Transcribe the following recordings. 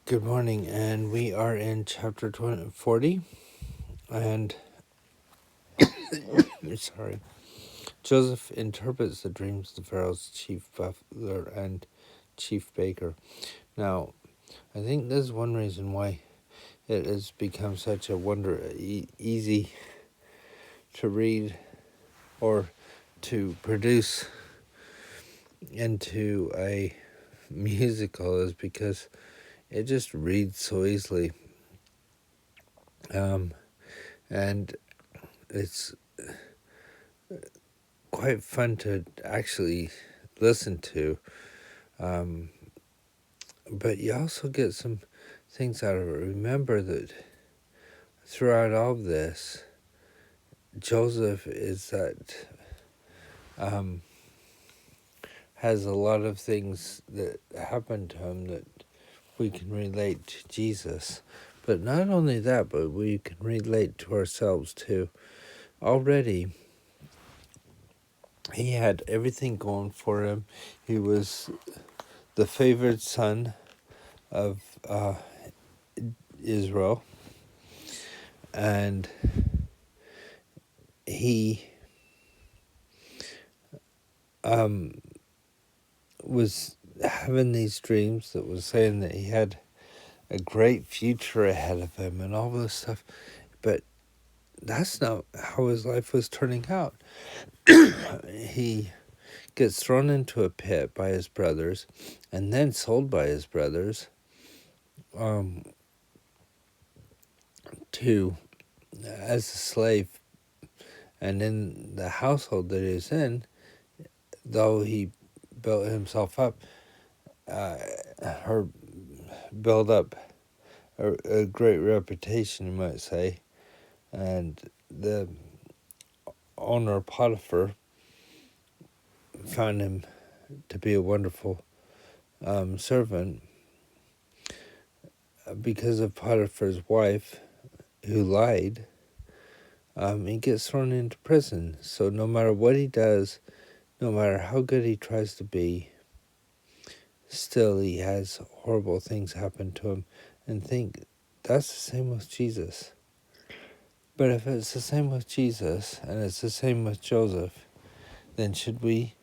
Good morning, and we are in chapter 40, and sorry, Joseph interprets the dreams of Pharaoh's chief butler and chief baker. Now, I think there's one reason why it has become such a easy to read or to produce into a musical is because it just reads so easily. And it's quite fun to actually listen to. But you also get some things out of it. Remember that throughout all of this, Joseph is that has a lot of things that happen to him that we can relate to Jesus. But not only that, but we can relate to ourselves too. Already, he had everything going for him. He was the favored son of Israel, and he was having these dreams that was saying that he had a great future ahead of him and all this stuff, but that's not how his life was turning out. He gets thrown into a pit by his brothers and then sold by his brothers to as a slave, and in the household that he's in, though he built himself up or built up a great reputation, you might say, and the owner Potiphar found him to be a wonderful servant. Because of Potiphar's wife, who lied, he gets thrown into prison. So no matter what he does, no matter how good he tries to be, still he has horrible things happen to him. And think, that's the same with Jesus. But if it's the same with Jesus, and it's the same with Joseph, then should we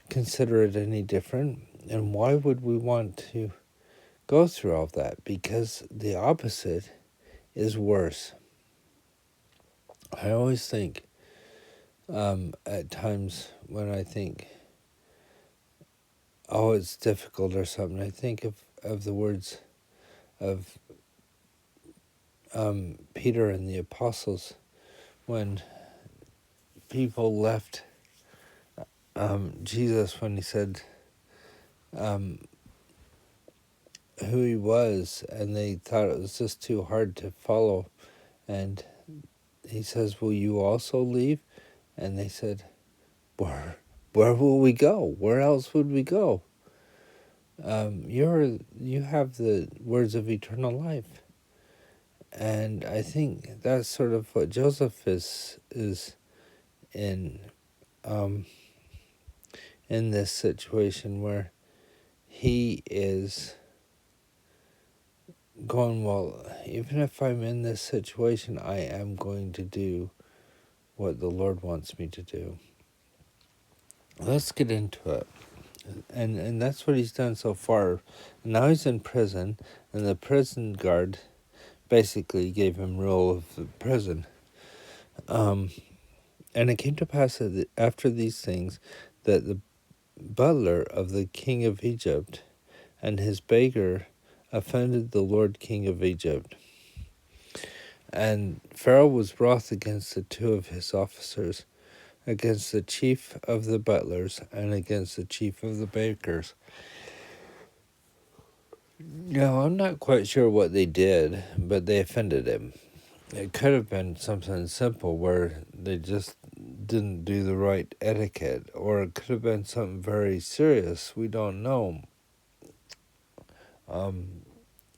consider it any different? And why would we want to go through all of that? Because the opposite is worse. I always think, at times when I think, oh, it's difficult or something, I think of the words of Peter and the apostles when people left Jesus, when he said who he was, and they thought it was just too hard to follow. And he says, will you also leave? And they said, where will we go? Where else would we go? You have the words of eternal life. And I think that's sort of what Joseph is in this situation, where he is going, well, even if I'm in this situation, I am going to do what the Lord wants me to do. Let's get into it. And that's what he's done so far. Now he's in prison, and the prison guard basically gave him rule of the prison. And it came to pass that after these things, that the butler of the king of Egypt and his baker offended the Lord king of Egypt. And Pharaoh was wroth against the two of his officers, against the chief of the butlers and against the chief of the bakers. Now, I'm not quite sure what they did, but they offended him. It could have been something simple where they just didn't do the right etiquette, or it could have been something very serious. We don't know.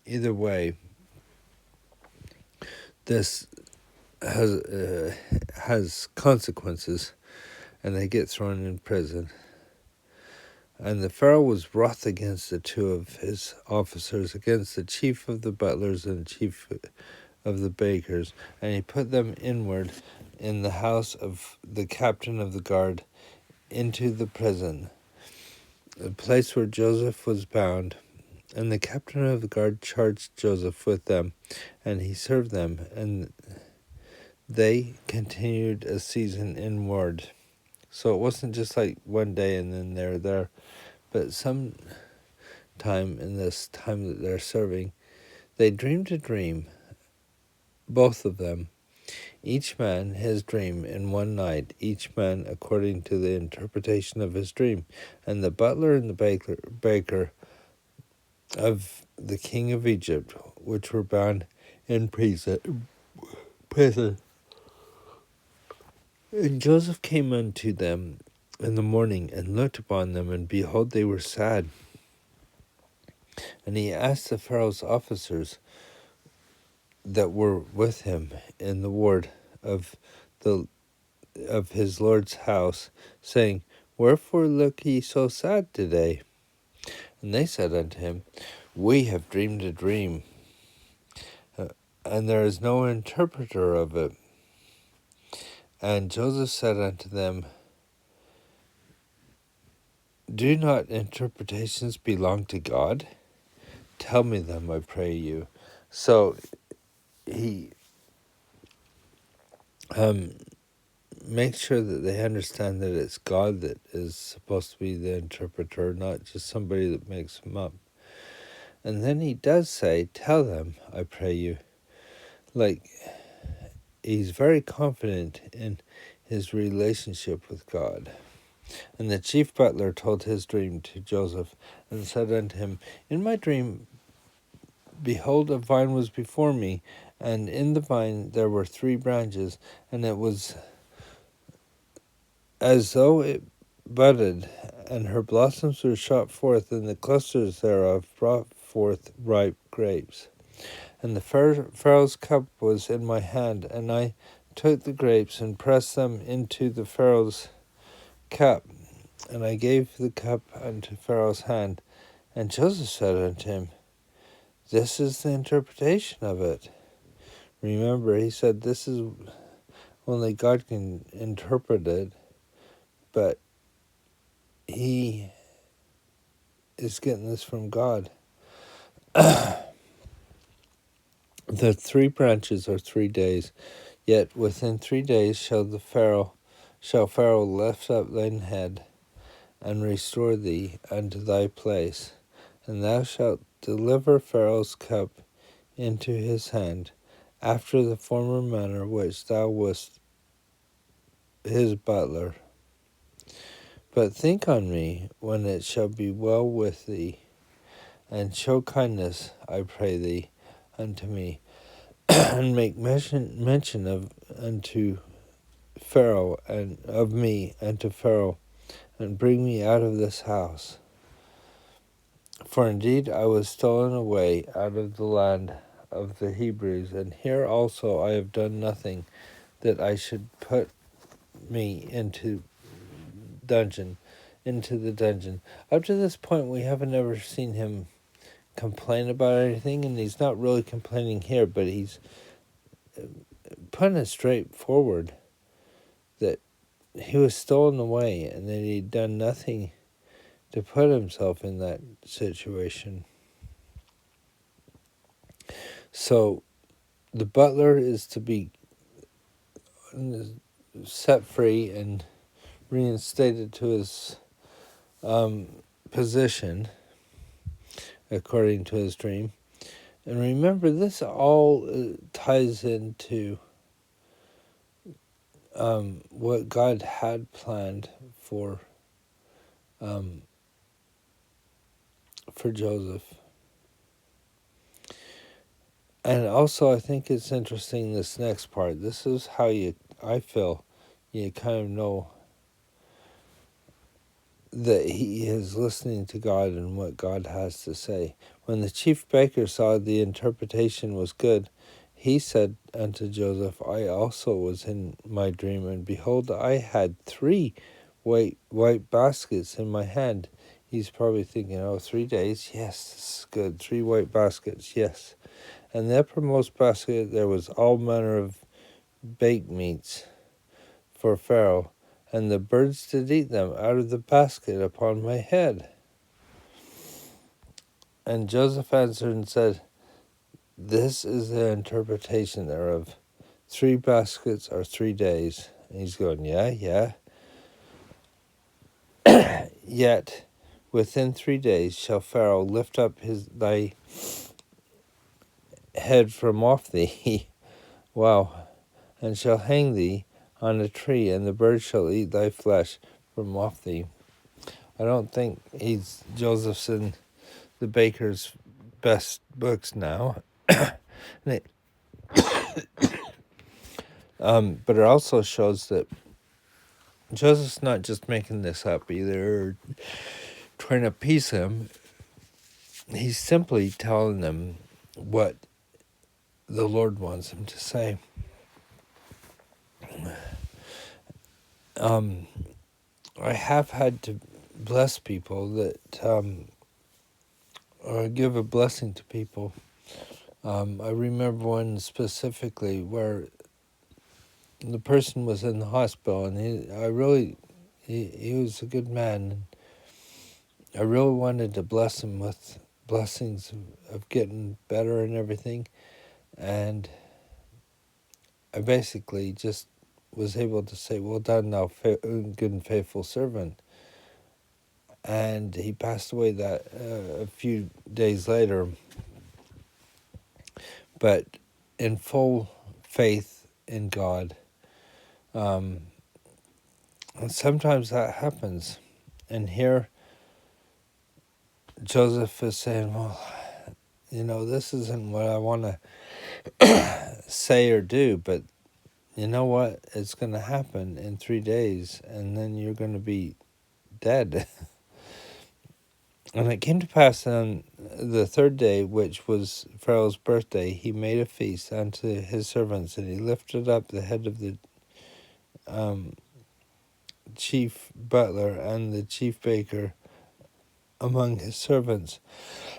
Either way, this has consequences, and they get thrown in prison. And the Pharaoh was wroth against the two of his officers, against the chief of the butlers and chief of the bakers, and he put them inward in the house of the captain of the guard into the prison, the place where Joseph was bound. And the captain of the guard charged Joseph with them, and he served them, and they continued a season inward. So it wasn't just like one day and then they're there, but some time in this time that they're serving, they dreamed a dream, both of them, each man his dream in one night, each man according to the interpretation of his dream. And the butler and the baker of the king of Egypt, which were bound in prison. And Joseph came unto them in the morning, and looked upon them, and behold, they were sad. And he asked the Pharaoh's officers that were with him in the ward of his Lord's house, saying, Wherefore look ye so sad today? And they said unto him, We have dreamed a dream, and there is no interpreter of it. And Joseph said unto them, Do not interpretations belong to God? Tell me them, I pray you. So he makes sure that they understand that it's God that is supposed to be the interpreter, not just somebody that makes them up. And then he does say, Tell them, I pray you. Like, he's very confident in his relationship with God. And the chief butler told his dream to Joseph, and said unto him, In my dream, behold, a vine was before me, and in the vine there were 3 branches, and it was as though it budded, and her blossoms were shot forth, and the clusters thereof brought forth ripe grapes. And the Pharaoh's cup was in my hand, and I took the grapes and pressed them into the Pharaoh's cup, and I gave the cup unto Pharaoh's hand. And Joseph said unto him, This is the interpretation of it. Remember, he said this is only God can interpret it, but he is getting this from God. The 3 branches are 3 days, yet within 3 days shall Pharaoh lift up thine head, and restore thee unto thy place, and thou shalt deliver Pharaoh's cup into his hand, after the former manner which thou wast his butler. But think on me when it shall be well with thee, and show kindness, I pray thee, unto me, and make mention of unto Pharaoh, and of me unto Pharaoh, and bring me out of this house. For indeed I was stolen away out of the land of the Hebrews, and here also I have done nothing that I should put me into the dungeon. Up to this point, we haven't ever seen him complain about anything, and he's not really complaining here, but he's putting it straight forward that he was stolen away and that he'd done nothing to put himself in that situation. So the butler is to be set free and reinstated to his position according to his dream. And remember, this all ties into what God had planned for Joseph. And also, I think it's interesting, this next part. This is how I feel you kind of know that he is listening to God and what God has to say. When the chief baker saw the interpretation was good, he said unto Joseph, I also was in my dream, and behold, I had 3 white baskets in my hand, He's probably thinking, oh, 3 days? Yes, this is good. 3 white baskets, yes. And the uppermost basket there was all manner of baked meats for Pharaoh, and the birds did eat them out of the basket upon my head. And Joseph answered and said, this is the interpretation thereof. 3 baskets are 3 days. And he's going, yeah. Yet within 3 days shall Pharaoh lift up thy head from off thee. Wow. And shall hang thee on a tree, and the birds shall eat thy flesh from off thee. I don't think Joseph's in the baker's best books now. But it also shows that Joseph's not just making this up either, or trying to appease him. He's simply telling them what the Lord wants him to say. I have had to bless people or give a blessing to people. I remember one specifically where the person was in the hospital, and he was a good man. I really wanted to bless him with blessings of getting better and everything, and I basically just was able to say, well done, thou good and faithful servant. And he passed away a few days later, but in full faith in God. And sometimes that happens. And here Joseph is saying, well, this isn't what I want to say or do, but you know what? It's going to happen in 3 days, and then you're going to be dead. And it came to pass on the 3rd day, which was Pharaoh's birthday, he made a feast unto his servants, and he lifted up the head of the chief butler and the chief baker among his servants.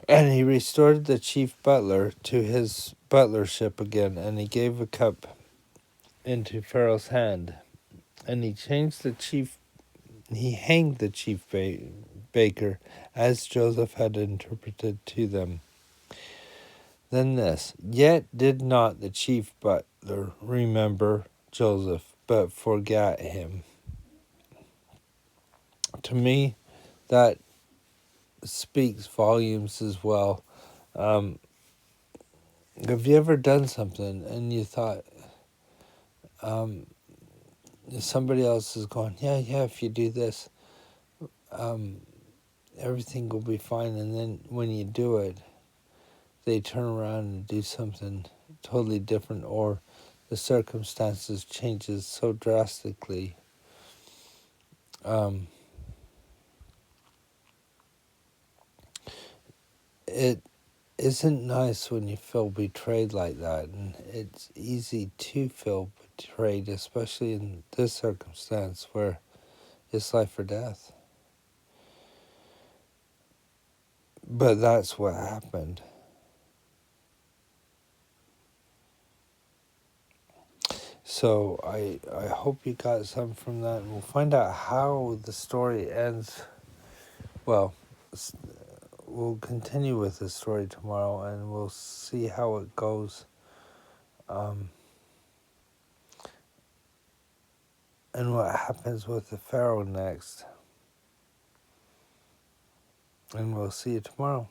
And he restored the chief butler to his butlership again, and he gave a cup into Pharaoh's hand. And he hanged the chief baker, as Joseph had interpreted to them. Then this, yet did not the chief butler remember Joseph, but forgot him. To me, that speaks volumes as well. Have you ever done something and you thought somebody else is going, yeah, if you do this, everything will be fine, and then when you do it, they turn around and do something totally different, or the circumstances changes so drastically. It isn't nice when you feel betrayed like that, and it's easy to feel betrayed, especially in this circumstance where it's life or death. But that's what happened. So I hope you got some from that, and we'll find out how the story ends. Well, we'll continue with the story tomorrow, and we'll see how it goes. And what happens with the Pharaoh next. And we'll see you tomorrow.